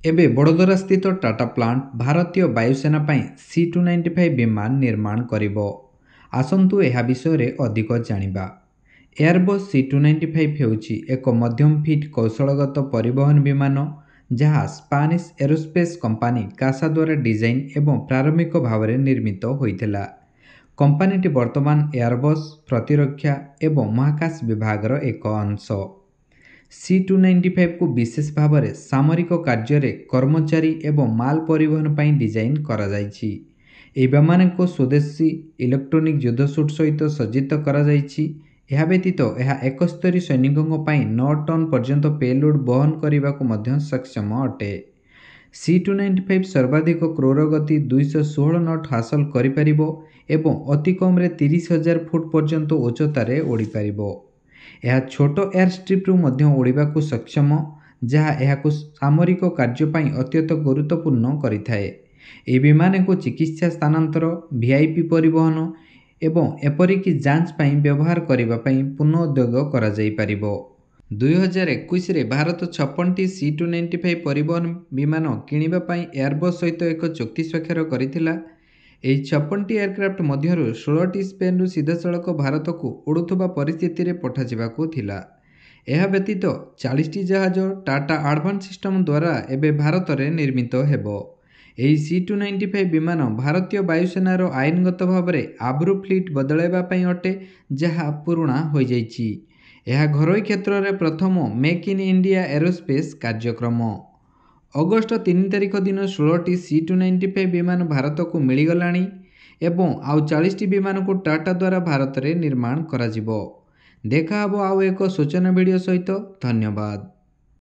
ଏବେ ବଡ଼ୋଦରା ସ୍ଥିତ ଟାଟା ପ୍ଲାଣ୍ଟ ଭାରତୀୟ ବାୟୁସେନା ପାଇଁ C-295 ବିମାନ ନିର୍ମାଣ କରିବ। ଆସନ୍ତୁ ଏହା ବିଷୟରେ ଅଧିକ ଜାଣିବା। ଏୟାରବସ୍ C-295 ହେଉଛି ଏକ ମଧ୍ୟମ ଫିଟ୍ କୌଶଳଗତ ପରିବହନ ବିମାନ ଯାହା ସ୍ପାନିଶ ଏରୋସ୍ପେସ୍ କମ୍ପାନୀ କାସା ଦ୍ୱାରା ଡିଜାଇନ୍ ଏବଂ ପ୍ରାରମ୍ଭିକ ଭାବରେ ନିର୍ମିତ ହୋଇଥିଲା। କମ୍ପାନୀଟି ବର୍ତ୍ତମାନ ଏୟାରବସ୍ ପ୍ରତିରକ୍ଷା ଏବଂ ମହାକାଶ ବିଭାଗର ଏକ ଅଂଶ। C-295କୁ ବିଶେଷ ଭାବରେ ସାମରିକ କାର୍ଯ୍ୟରେ କର୍ମଚାରୀ ଏବଂ ମାଲ ପରିବହନ ପାଇଁ ଡିଜାଇନ୍ କରାଯାଇଛି। ଏହି ବିମାନକୁ ସ୍ୱଦେଶୀ ଇଲେକ୍ଟ୍ରୋନିକ୍ ଯୁଦ୍ଧ ସୁଟ୍ ସହିତ ସଜ୍ଜିତ କରାଯାଇଛି। ଏହା ବ୍ୟତୀତ ଏହା 71 ସୈନିକଙ୍କ ପାଇଁ 9 ଟନ୍ ପର୍ଯ୍ୟନ୍ତ ପେଲୋଡ୍ ବହନ କରିବାକୁ ମଧ୍ୟ ସକ୍ଷମ ଅଟେ। C-295 ସର୍ବାଧିକ କ୍ରୂର ଗତି 216 ନଟ୍ ହାସଲ କରିପାରିବ ଏବଂ ଅତି କମ୍ରେ 30,000 ଫୁଟ ପର୍ଯ୍ୟନ୍ତ ଉଚ୍ଚତାରେ ଉଡ଼ିପାରିବ। ଏହା ଛୋଟ ଏୟାରଷ୍ଟ୍ରିପ୍ରୁ ମଧ୍ୟ ଉଡ଼ିବାକୁ ସକ୍ଷମ ଯାହା ଏହାକୁ ସାମରିକ କାର୍ଯ୍ୟ ପାଇଁ ଅତ୍ୟନ୍ତ ଗୁରୁତ୍ୱପୂର୍ଣ୍ଣ କରିଥାଏ। ଏହି ବିମାନକୁ ଚିକିତ୍ସା ସ୍ଥାନାନ୍ତର, VIP ପରିବହନ ଏବଂ ଏପରିକି ଯାଞ୍ଚ ପାଇଁ ବ୍ୟବହାର କରିବା ପାଇଁ ପୁନଃଉଦ୍ୟୋଗ କରାଯାଇପାରିବ। 2021ରେ ଭାରତ 56ଟି C-295 ପରିବହନ ବିମାନ କିଣିବା ପାଇଁ ଏୟାରବସ୍ ସହିତ ଏକ ଚୁକ୍ତି ସ୍ୱାକ୍ଷର କରିଥିଲା। ଏହି 56ଟି ଏୟାରକ୍ରାଫ୍ଟ ମଧ୍ୟରୁ 16ଟି ସ୍ପେନ୍ରୁ ସିଧାସଳଖ ଭାରତକୁ ଉଡ଼ୁଥିବା ପରିସ୍ଥିତିରେ ପଠାଯିବାକୁ ଥିଲା। ଏହା ବ୍ୟତୀତ 40ଟି ଜାହାଜ ଟାଟା ଆଡଭାନ୍ସ ସିଷ୍ଟମ ଦ୍ୱାରା ଏବେ ଭାରତରେ ନିର୍ମିତ ହେବ। ଏହି C-295 ବିମାନ ଭାରତୀୟ ବାୟୁସେନାର ଆଇନଗତ ଭାବରେ ଆବ୍ରୁ ଫ୍ଲିଟ୍ ବଦଳାଇବା ପାଇଁ ଅଟେ ଯାହା ପୁରୁଣା ହୋଇଯାଇଛି। ଏହା ଘରୋଇ କ୍ଷେତ୍ରରେ ପ୍ରଥମ ମେକ୍ ଇନ୍ ଇଣ୍ଡିଆ ଏରୋସ୍ପେସ୍ କାର୍ଯ୍ୟକ୍ରମ। ଅଗଷ୍ଟ 3 ତାରିଖ ଦିନ 16ଟି C-295 ବିମାନ ଭାରତକୁ ମିଳିଗଲାଣି ଏବଂ ଆଉ 40ଟି ବିମାନକୁ ଟାଟା ଦ୍ୱାରା ଭାରତରେ ନିର୍ମାଣ କରାଯିବ। ଦେଖାହେବ ଆଉ ଏକ ସୂଚନା ଭିଡ଼ିଓ ସହିତ। ଧନ୍ୟବାଦ।